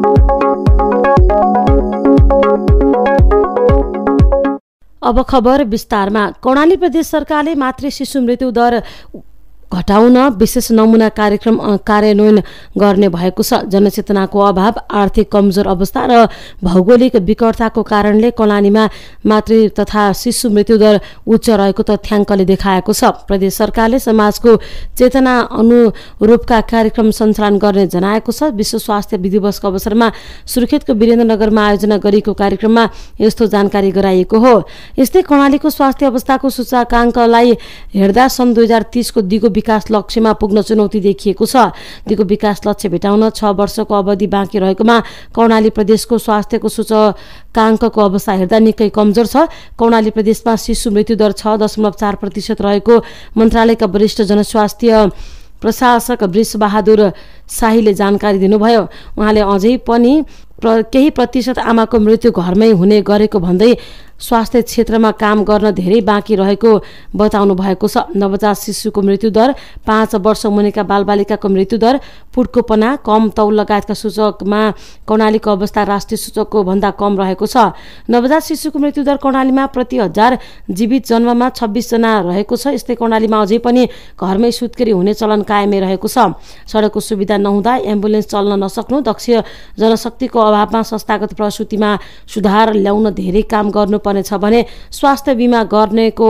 अब खबर विस्तारमा। कर्णाली प्रदेश सरकारले मातृ शिशु मृत्यु दर घटाउन विशेष नमुना कार्यक्रम कार्यान्वयन गर्ने भएको छ। जनचेतनाको अभाव, आर्थिक कमजोर अवस्था र भौगोलिक विकटताको कारणले कर्णालीमा मातृ तथा शिशु मृत्यु दर उच्च रहेको तथ्याङ्कले देखाएको छ। प्रदेश सरकारले समाजको चेतना अनुरूपका कार्यक्रम सञ्चालन गर्ने जनाएको छ। विश्व स्वास्थ्य दिवसको अवसरमा सुर्खेतको वीरेन्द्रनगरमा आयोजना गरिएको कार्यक्रममा यस्तो जानकारी गराइएको हो। यस्तै कर्णालीको स्वास्थ्य अवस्थाको सूचकाङ्कलाई हेर्दा सन् 2030 को दिगो विकास लक्ष्यमा पुग्न चुनौती देखिएको छ। दिगो विकास लक्ष्य भेटाउन 6 वर्षको अवधि बाँकी रहेकोमा कर्णाली प्रदेशको स्वास्थ्यको सूचकाङ्कको अवस्था हेर्दा निकै कमजोर छ। कर्णाली प्रदेशमा शिशु मृत्यु दर 6.4% रहेको मन्त्रालयका वरिष्ठ जनस्वास्थ्य प्रशासक वृषबहादुर शाहीले जानकारी दिनुभयो। उहाँले अझै पनि केही प्रतिशत आमाको मृत्यु घरमै हुने गरेको भन्दै स्वास्थ्य क्षेत्रमा काम गर्न धेरै बाँकी रहेको बताउनु भएको छ। नवजात शिशुको मृत्यु दर, 5 वर्ष मुनिका बालबालिकाको मृत्यु दर, पुड्कोपना, कम तौल लगायतका सूचकमा कर्णालीको अवस्था राष्ट्रिय सूचकको भन्दा कम रहेको छ। नवजात शिशुको मृत्यु दर कर्णालीमा प्रति 1000 जीवित जन्ममा 26 जना रहेको छ। यस्तै कर्णालीमा अझै पनि घरमै सुत्केरी हुने चलन कायमै रहेको छ। सडकको सुविधा नहुँदा एम्बुलेन्स चल्न नसक्नु, दक्ष जनशक्तिको अभावमा संस्थागत प्रसुतिमा सुधार ल्याउन धेरै काम गर्नुपर्ने छ भने स्वास्थ्य बिमा गर्नेको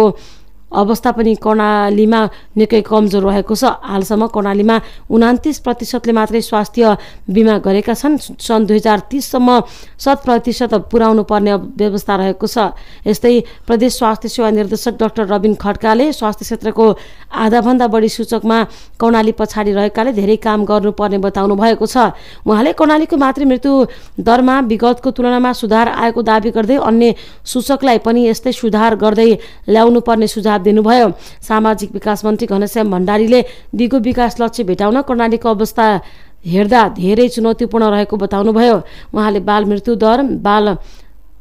अवस्था पनि कर्णालीमा निकै कमजोर रहेको छ। हालसम्म कर्णालीमा 29% ले मात्रै स्वास्थ्य बिमा गरेका छन्। सन् 2030 सम्म 100% पुर्याउनु पर्ने व्यवस्था रहेको छ। यस्तै प्रदेश स्वास्थ्य सेवा निर्देशक डाक्टर रबिन खड्काले स्वास्थ्य क्षेत्रको आधाभन्दा बढी सूचकमा कर्णाली पछाडि रहेकाले धेरै काम गर्नुपर्ने बताउनु भएको छ। उहाँले कर्णालीको मातृ मृत्यु दरमा विगतको तुलनामा सुधार आएको दावी गर्दै अन्य सूचकलाई पनि यस्तै सुधार गर्दै ल्याउनु पर्ने सुझाव दिनुभयो। सामाजिक विकास मन्त्री घनश्याम भण्डारीले दिगो विकास लक्ष्य भेटाउन कर्णालीको अवस्था हेर्दा धेरै चुनौतीपूर्ण रहेको बताउनुभयो। उहाँले बाल मृत्यु दर,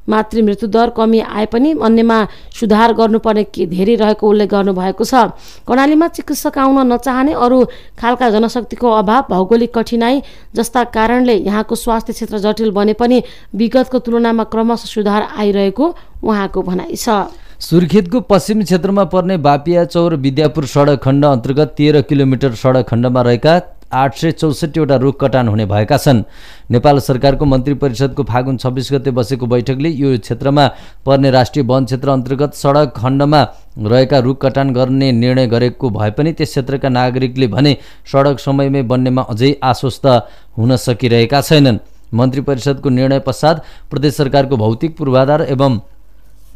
मातृ मृत्यु दर कमी आए पनि अन्यमा सुधार गर्नुपर्ने धेरै रहेको उल्लेख गर्नुभएको छ। कर्णालीमा चिकित्सक आउन नचाहने, अरू खालका जनशक्तिको अभाव, भौगोलिक कठिनाई जस्ता कारणले यहाँको स्वास्थ्य क्षेत्र जटिल बने पनि विगतको तुलनामा क्रमशः सुधार आइरहेको उहाँको भनाइ छ। सुर्खेतको पश्चिम क्षेत्रमा पर्ने बापिया चौर विद्यापुर सडक खण्ड अन्तर्गत 13 किलोमिटर सडक खण्डमा रहेका 864 वटा रुख कटान हुने भएका छन्। नेपाल सरकारको मन्त्री परिषदको फागुन 26 गते बसेको बैठकले यो क्षेत्रमा पर्ने राष्ट्रिय वन क्षेत्र अन्तर्गत सडक खण्डमा रहेका रुख कटान गर्ने निर्णय गरेको भए पनि त्यस क्षेत्रका नागरिकले भने सडक समयमै बन्नेमा अझै आश्वस्त हुन सकिरहेका छैनन्। मन्त्री परिषदको निर्णय पश्चात प्रदेश सरकारको भौतिक पूर्वाधार एवं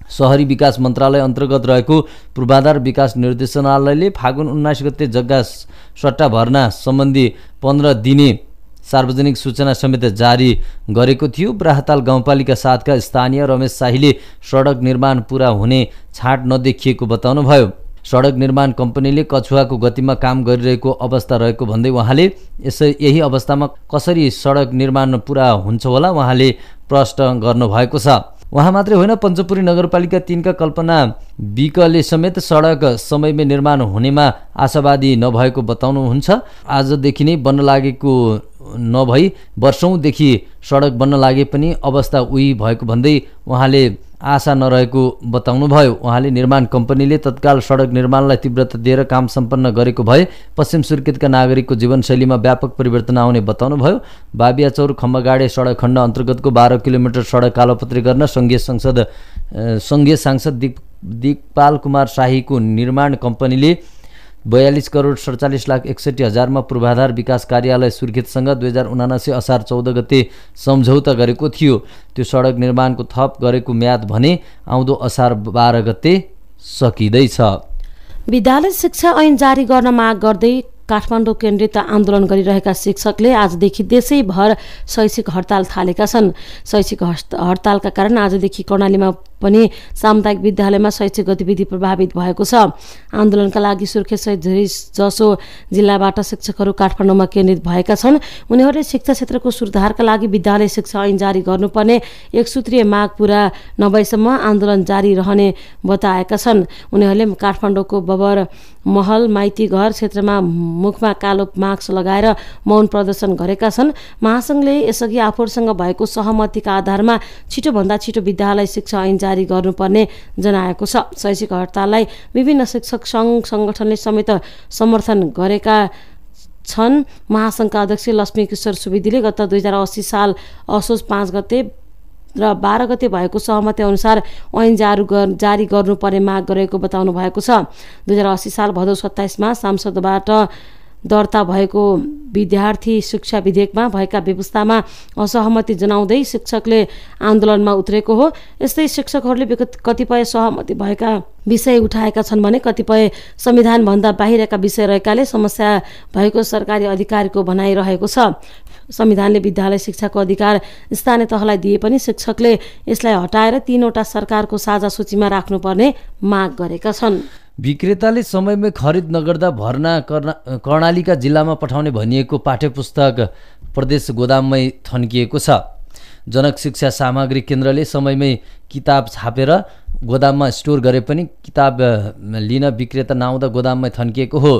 शहरी विकास मन्त्रालय अन्तर्गत रहेको पूर्वाधार विकास निर्देशनालयले फागुन 19 गते जग्गा सट्टा भर्ना सम्बन्धी 15 दिने सार्वजनिक सूचना समेत जारी गरेको थियो। ब्राहताल गाउँपालिका 7 का स्थानीय रमेश शाहीले सडक निर्माण पूरा हुने छाँट नदेखिएको बताउनुभयो। सडक निर्माण कम्पनीले कछुवाको गतिमा काम गरिरहेको अवस्था रहेको भन्दै उहाँले यही अवस्थामा कसरी सडक निर्माण पूरा हुन्छ होला उहाँले प्रश्न गर्नुभएको छ। उहाँ मात्रै होइन, पञ्चपुरी नगरपालिका 3 का कल्पना विकले समेत सडक समयमै निर्माण हुनेमा आशावादी नभएको बताउनुहुन्छ। आजदेखि नै बन्न लागेको नभई वर्षौंदेखि सडक बन्न लागे पनि अवस्था उही भएको भन्दै उहाँले आशा नरहेको बताउनुभयो। उहाँले निर्माण कम्पनीले तत्काल सडक निर्माणलाई तीव्रता दिएर काम सम्पन्न गरेको भए पश्चिम सुर्खेतका नागरिकको जीवनशैलीमा व्यापक परिवर्तन आउने बताउनुभयो। बाबिया चौर खम्बगाडे सडक खण्ड अन्तर्गतको 12 किलोमिटर सडक कालोपत्री गर्न संघीय सांसद दिकपाल कुमार शाहीको निर्माण कम्पनीले 42 करोड 47,61,000 पूर्वाधार विकास कार्यालय सुर्खेतसँग 2079 असार 14 गते सम्झौता गरेको थियो। त्यो सडक निर्माणको थप गरेको म्याद भने आउँदो असार 12 गते सकिँदैछ। विद्यालय शिक्षा ऐन जारी गर्न माग गर्दै काठमाडौँ केन्द्रित आन्दोलन गरिरहेका शिक्षकले आजदेखि देशैभर शैक्षिक हडताल थालेका छन्। शैक्षिक हडतालका कारण आजदेखि कर्णालीमा पनि सामुदायिक विद्यालयमा शैक्षिक गतिविधि प्रभावित भएको छ। आन्दोलनका लागि सुर्खेतसहित धेरै जसो जिल्लाबाट शिक्षकहरू काठमाडौँमा केन्द्रित भएका छन्। उनीहरूले शिक्षा क्षेत्रको सुधारका लागि विद्यालय शिक्षा ऐन जारी गर्नुपर्ने एकसूत्रीय माग पूरा नभएसम्म आन्दोलन जारी रहने बताएका छन्। उनीहरूले काठमाडौँको बबर महल माइती घर क्षेत्रमा मुखमा कालो मास्क लगाएर मौन प्रदर्शन गरेका छन्। महासङ्घले यसअघि आफूहरूसँग भएको सहमतिका आधारमा छिटोभन्दा छिटो विद्यालय शिक्षा ऐन जारी गर्नुपर्ने जनाएको छ। शैक्षिक हडताललाई विभिन्न शिक्षक सङ्घ सङ्गठनले समेत समर्थन गरेका छन्। महासङ्घका अध्यक्ष लक्ष्मी किशोर सुवेदीले गत 2080 साल असोज 5 गते र 12 गते भएको सहमति अनुसार ऐन जारी गर्नुपर्ने माग गरेको बताउनु भएको छ। 2080 साल भदौ 27 मा सांसदबाट दर्ता भएको विद्यार्थी शिक्षा विधेयकमा भएका व्यवस्थामा असहमति जनाउँदै शिक्षकले आन्दोलनमा उत्रेको हो। यस्तै शिक्षकहरूले कतिपय सहमति भएका विषय उठाएका छन् भने कतिपय संविधानभन्दा बाहिरका विषय रहेकाले समस्या भएको सरकारी अधिकारीको भनाइरहेको छ। संविधानले विद्यालय शिक्षाको अधिकार स्थानीय तहलाई दिए पनि शिक्षकले यसलाई हटाएर 3वटा सरकारको साझा सूचीमा राख्नुपर्ने माग गरेका छन्। विक्रेताले समयमै खरिद नगर्दा भर्ना कर्णालीका जिल्लामा पठाउने भनिएको पाठ्यपुस्तक प्रदेश गोदाममै थन्किएको छ। जनक शिक्षा सामग्री केन्द्रले समयमै किताब छापेर गोदाममा स्टोर गरे पनि किताब लिन विक्रेता नआउँदा गोदाममै थन्किएको हो।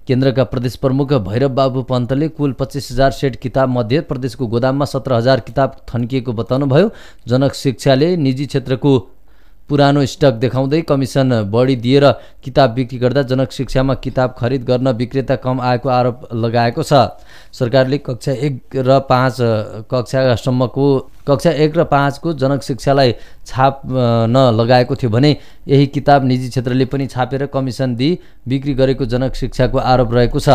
केन्द्रका प्रदेश प्रमुख भैरव बाबु पन्तले कुल 25,000 सेट किताब मध्ये प्रदेशको गोदाममा 17,000 किताब थन्किएको बताउनुभयो। जनक शिक्षाले निजी क्षेत्रको पुरानो स्टक देखाउँदै कमिसन बढी दिएर किताब बिक्री गर्दा जनक शिक्षामा किताब खरिद गर्न विक्रेता कम आएको आरोप लगाएको छ। सरकारले कक्षा 1 र 5 को जनक शिक्षालाई छाप लगाएको थियो भने यही किताब निजी क्षेत्रले पनि छापेर कमिसन दिई बिक्री गरेको जनक शिक्षाको आरोप रहेको छ।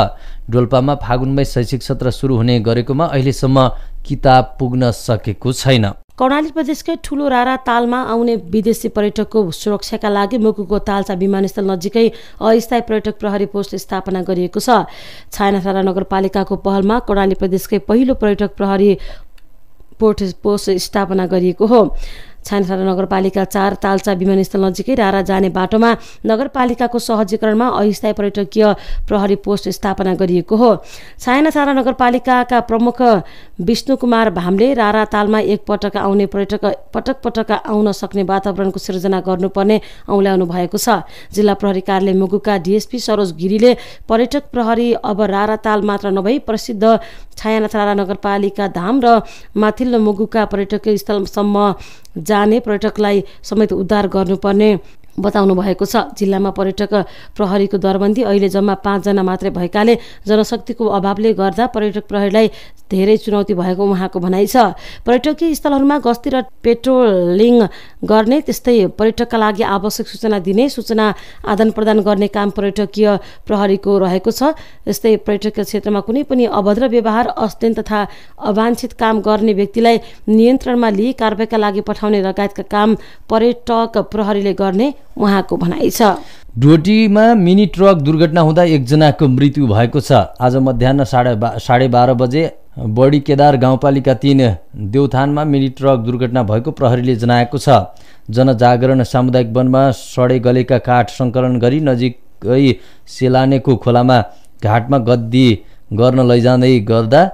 डोल्पामा फागुनमै शैक्षिक सत्र सुरु हुने गरेकोमा अहिलेसम्म किताब पुग्न सकेको छैन। कर्णाली प्रदेशकै ठुलो रारा तालमा आउने विदेशी पर्यटकको सुरक्षाका लागि मुकुको तालचा विमानस्थल नजिकै अस्थायी पर्यटक प्रहरी पोस्ट स्थापना गरिएको छ। छायानाथारा नगरपालिकाको पहलमा कर्णाली प्रदेशकै पहिलो पर्यटक प्रहरी पोस्ट स्थापना गरिएको हो। छायानाथारा नगरपालिका 4 तालचा विमानस्थल नजिकै रारा जाने बाटोमा नगरपालिकाको सहजीकरणमा अस्थायी पर्यटकीय प्रहरी पोस्ट स्थापना गरिएको हो। छायानाथारा नगरपालिकाका प्रमुख विष्णु कुमार भामले रारा तालमा एकपटक आउने पर्यटक पटक आउन सक्ने वातावरणको सिर्जना गर्नुपर्ने औल्याउनु भएको छ। जिल्ला प्रहरी कार्यालय मुगुका डीएसपी सरोज गिरीले पर्यटक प्रहरी अब रारा ताल मात्र नभई प्रसिद्ध छायानाथारा नगरपालिका धाम र माथिल्लो मुगुका पर्यटकीय स्थलसम्म जाने पर्यटकलाई समेत उद्धार गर्नुपर्ने बताउनु भएको छ। जिल्लामा पर्यटक प्रहरीको दरबन्दी अहिले जम्मा 5 जना मात्रै भएकाले जनशक्तिको अभावले गर्दा पर्यटक प्रहरीलाई धेरै चुनौती भएको उहाँको भनाइ छ। पर्यटकीय स्थलहरूमा गस्ती र पेट्रोलिङ गर्ने त्यस्तै पर्यटकका लागि आवश्यक सूचना दिने सूचना आदान प्रदान गर्ने काम पर्यटकीय प्रहरीको रहेको छ। यस्तै पर्यटकीय क्षेत्रमा कुनै पनि अभद्र व्यवहार अध्ययन तथा अवांछित काम गर्ने व्यक्तिलाई नियन्त्रणमा लिई कारबाहीका लागि पठाउने लगायतका काम पर्यटक प्रहरीले गर्ने उहाँको भनाइ छ। डोटीमा मिनी ट्रक दुर्घटना हुँदा 1 जनाको मृत्यु भएको छ। आज मध्याह 12:30 बजे बडी केदार गाउँपालिका 3 देउथानमा मिनी ट्रक दुर्घटना भएको प्रहरीले जनाएको छ। जनजागरण सामुदायिक वनमा सडे गलेका काठ सङ्कलन गरी नजिकै सेलानेको खोलामा घाटमा गद्दी गर्न लैजाँदै गर्दा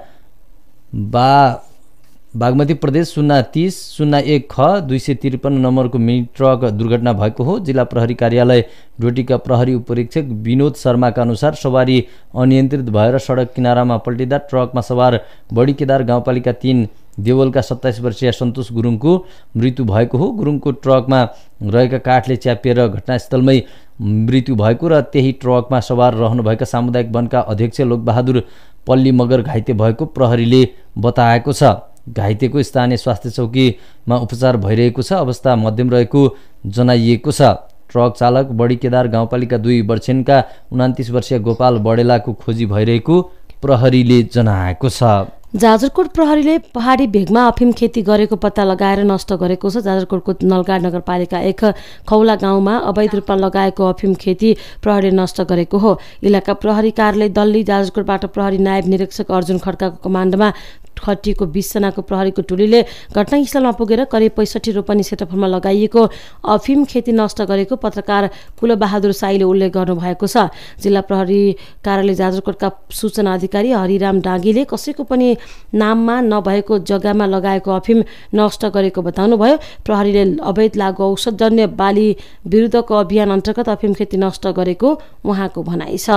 बागमती प्रदेश 030-01 ख 253 नम्बरको मिनी ट्रक दुर्घटना भएको हो। जिल्ला प्रहरी कार्यालय डोटीका प्रहरी उपरीक्षक विनोद शर्माका अनुसार सवारी अनियन्त्रित भएर सडक किनारामा पल्टिँदा ट्रकमा सवार बडी केदार गाउँपालिका 3 देवलका 27 वर्षीय सन्तोष गुरुङको मृत्यु भएको हो। गुरुङको ट्रकमा रहेका काठले च्यापिएर घटनास्थलमै मृत्यु भएको र त्यही ट्रकमा सवार रहनुभएका सामुदायिक वनका अध्यक्ष लोकबहादुर पल्ली मगर घाइते भएको प्रहरीले बताएको छ। घाइतेको स्थानीय स्वास्थ्य चौकीमा उपचार भइरहेको छ। अवस्था मध्यम रहेको जनाइएको छ। ट्रक चालक बडी केदार गाउँपालिका 2 वर्षेनका 29 वर्षीय गोपाल बडेलाको खोजी भइरहेको प्रहरीले जनाएको छ। जाजरकोट प्रहरीले पहाडी भेगमा अफिम खेती गरेको पत्ता लगाएर नष्ट गरेको छ। जाजरकोटको नलगाड नगरपालिका 1 खौला गाउँमा अवैध रूपमा लगाएको अफिम खेती प्रहरीले नष्ट गरेको हो। इलाका प्रहरी कार्यालय दल्ली जाजरकोटबाट प्रहरी नायब निरीक्षक अर्जुन खड्काको कमान्डमा खटिएको 20 जनाको प्रहरीको टोलीले घटनास्थलमा पुगेर करिब 65 रोपनी क्षेत्रफलमा लगाइएको अफिम खेती नष्ट गरेको पत्रकार कुलबहादुर साईले उल्लेख गर्नुभएको छ। जिल्ला प्रहरी कार्यालय जाजरकोटका सूचना अधिकारी हरिराम डाँगीले कसैको पनि नाममा नभएको जग्गामा लगाएको अफिम नष्ट गरेको बताउनुभयो। प्रहरीले अवैध लागु औषधजन्य बाली विरुद्धको अभियान अन्तर्गत अफिम खेती नष्ट गरेको उहाँको भनाइ छ।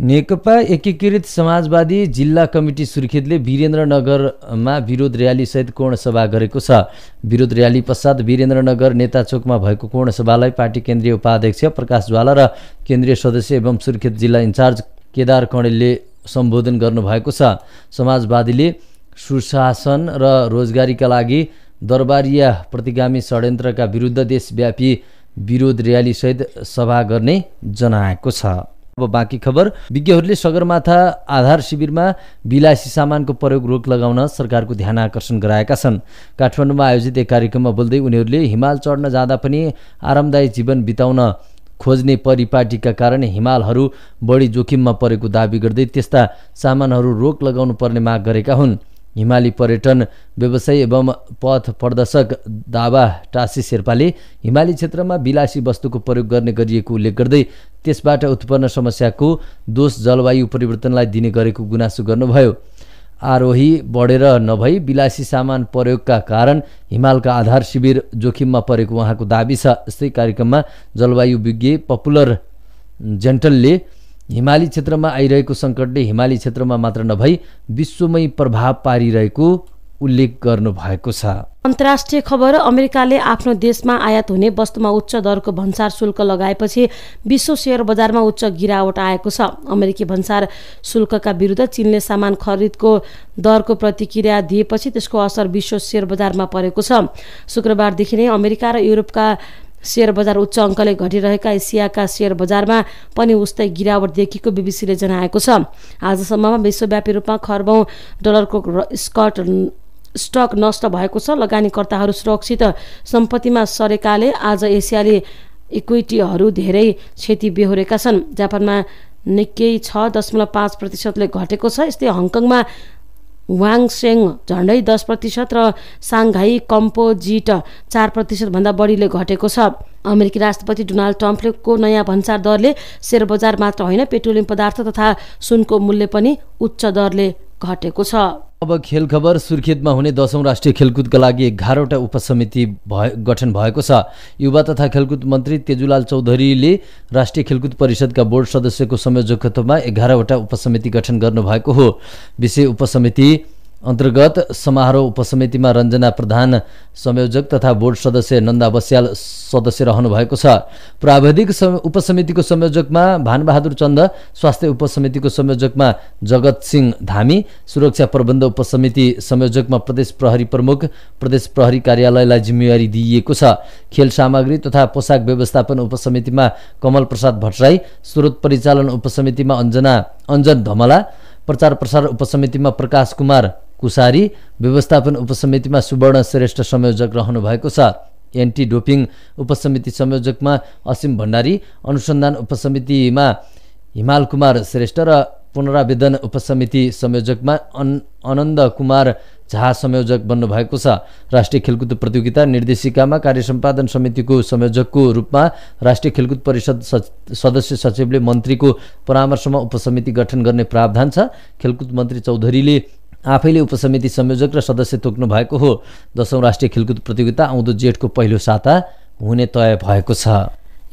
नेकपा एकीकृत समाजवादी जिल्ला कमिटी सुर्खेतले वीरेन्द्रनगरमा विरोध र्याली सहित कोण सभा गरेको छ। विरोध र्याली पश्चात वीरेन्द्रनगर नेताचोकमा भएको कोण सभालाई पार्टी केन्द्रीय उपाध्यक्ष प्रकाश ज्वाला र केन्द्रीय सदस्य एवं सुर्खेत जिल्ला इन्चार्ज केदार कणेलले सम्बोधन गर्नुभएको छ। समाजवादीले सुशासन र रोजगारीका लागि दरबारिया प्रतिगामी षड्यन्त्रका विरुद्ध देशव्यापी विरोध र्याली सहित सभा गर्ने जनाएको छ। अब बाँकी खबर। विज्ञहरूले सगरमाथा आधार शिविरमा विलासी सामानको प्रयोग रोक लगाउन सरकारको ध्यान आकर्षण गराएका छन्। काठमाडौँमा आयोजित एक कार्यक्रममा बोल्दै उनीहरूले हिमाल चढ्न जाँदा पनि आरामदायी जीवन बिताउन खोज्ने परिपाटीका कारण हिमालहरू बढी जोखिममा परेको दाबी गर्दै त्यस्ता सामानहरू रोक लगाउनु पर्ने माग गरेका हुन्। हिमाली पर्यटन व्यवसायी एवं पथ प्रदर्शक दावा टासी शेर्पाले हिमाली क्षेत्रमा विलासी वस्तुको प्रयोग गर्ने गरिएको उल्लेख गर्दै त्यसबाट उत्पन्न समस्याको दोष जलवायु परिवर्तनलाई दिने गरेको गुनासो गर्नुभयो। आरोही बढेर नभई विलासी सामान प्रयोगका कारण हिमालका आधार शिविर जोखिममा परेको उहाँको दाबी छ। यस्तै कार्यक्रममा जलवायु विज्ञ पपुलर जेन्टलले हिमाली क्षेत्रमा आइरहेको सङ्कटले हिमाली क्षेत्रमा मात्र नभई विश्वमै प्रभाव पारिरहेको उल्लेख गर्नुभएको छ। अन्तर्राष्ट्रिय खबर। अमेरिकाले आफ्नो देशमा आयात हुने वस्तुमा उच्च दरको भन्सार शुल्क लगाएपछि विश्व शेयर बजारमा उच्च गिरावट आएको छ। अमेरिकी भन्सार शुल्कका विरुद्ध चीनले सामान खरिदको दरको प्रतिक्रिया दिएपछि त्यसको असर विश्व शेयर बजारमा परेको छ। शुक्रबारदेखि नै अमेरिका र युरोपका शेयर बजार उच्च अङ्कले घटिरहेका एसियाका शेयर बजारमा पनि उस्तै गिरावट देखिएको बीबीसीले जनाएको छ। आजसम्ममा विश्वव्यापी रूपमा खर्बौं डलरको स्टक नष्ट भएको छ। लगानीकर्ताहरू सुरक्षित सम्पत्तिमा सरेकाले आज एसियाली इक्विटीहरू धेरै क्षति बेहोरेका छन्। जापानमा निक्केई 6.5% घटेको छ। यस्तै हङकङमा वाङसेङ झन्डै 10% र साङ्घाई कम्पोजिट 4% भन्दा बढीले घटेको छ। अमेरिकी राष्ट्रपति डोनाल्ड ट्रम्पको नयाँ भन्सार दरले शेयर बजार मात्र होइन पेट्रोलियम पदार्थ तथा सुनको मूल्य पनि उच्च दरले घटेको छ। अब खेल खबर। सुर्खेतमा हुने 10औं राष्ट्रिय खेलकुदका लागि 11वटा उपसमिति गठन भएको छ। युवा तथा खेलकुद मन्त्री तेजुलाल चौधरीले राष्ट्रिय खेलकुद परिषदका बोर्ड सदस्यको संयोजकत्वमा 11वटा उपसमिति गठन गर्नुभएको हो। विषय उपसमिति अन्तर्गत समारोह उपसमितिमा रञ्जना प्रधान संयोजक तथा बोर्ड सदस्य नन्दा बस्याल सदस्य रहनु भएको छ। प्राविधिक उपसमितिको संयोजकमा भानबहादुर चन्द, स्वास्थ्य उपसमितिको संयोजकमा जगत सिंह धामी, सुरक्षा प्रबन्ध उपसमिति संयोजकमा प्रदेश प्रहरी प्रमुख, प्रदेश प्रहरी कार्यालयलाई जिम्मेवारी दिइएको छ। खेल सामग्री तथा पोसाक व्यवस्थापन उपसमितिमा कमल प्रसाद भट्टराई, स्रोत परिचालन उपसमितिमा अञ्जन धमला, प्रचार प्रसार उपसमितिमा प्रकाश कुमार कुसारी, व्यवस्थापन उपसमितिमा सुवर्ण श्रेष्ठ संयोजक रहनु भएको छ। एन्टी डोपिङ उपसमिति संयोजकमा असीम भण्डारी, अनुसन्धान उपसमितिमा हिमाल कुमार श्रेष्ठ र पुनरावेदन उपसमिति संयोजकमा आनन्द कुमार झा संयोजक बन्नु भएको छ। राष्ट्रिय खेलकुद प्रतियोगिता निर्देशिकामा कार्य सम्पादन समितिको संयोजकको रूपमा राष्ट्रिय खेलकुद परिषद सदस्य सचिवले मन्त्रीको परामर्शमा उपसमिति गठन गर्ने प्रावधान छ। खेलकुद मन्त्री चौधरीले आफैले उपसमिति संयोजक र सदस्य तोक्नु भएको हो। 10औं राष्ट्रिय खेलकुद प्रतियोगिता आउँदो जेठको पहिलो साता हुने तय भएको छ।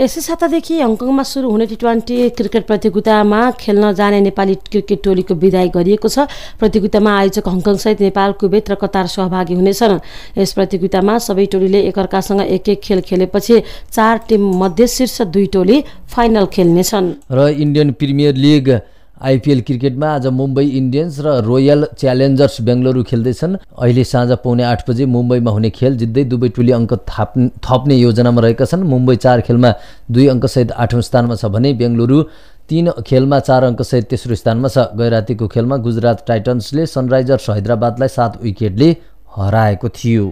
यसै सातादेखि हङकङमा सुरु हुने टी20 क्रिकेट प्रतियोगितामा खेल्न जाने नेपाली क्रिकेट टोलीको विदाई गरिएको छ। प्रतियोगितामा आयोजक हङकङसहित नेपाल, कुवेत र कतार सहभागी हुनेछन्। यस प्रतियोगितामा सबै टोलीले एकअर्कासँग एक खेल खेलेपछि 4 टिम मध्ये शीर्ष 2 टोली फाइनल खेल्नेछन्। र इन्डियन प्रिमियर लिग आइपिएल क्रिकेटमा आज मुम्बई इन्डियन्स र रोयल च्यालेन्जर्स बेङ्गलुरु खेल्दैछन्। अहिले साँझ 7:45 बजे मुम्बईमा हुने खेल जित्दै दुवै टोली अङ्क थप्ने योजनामा रहेका छन्। मुम्बई 4 खेलमा 2 अङ्कसहित 8औं स्थानमा छ भने बेङ्गलुरु 3 खेलमा 4 अङ्कसहित तेस्रो स्थानमा छ। गैरातीको खेलमा गुजरात टाइटन्सले सनराइजर्स हैदराबादलाई 7 विकेटले हराएको थियो।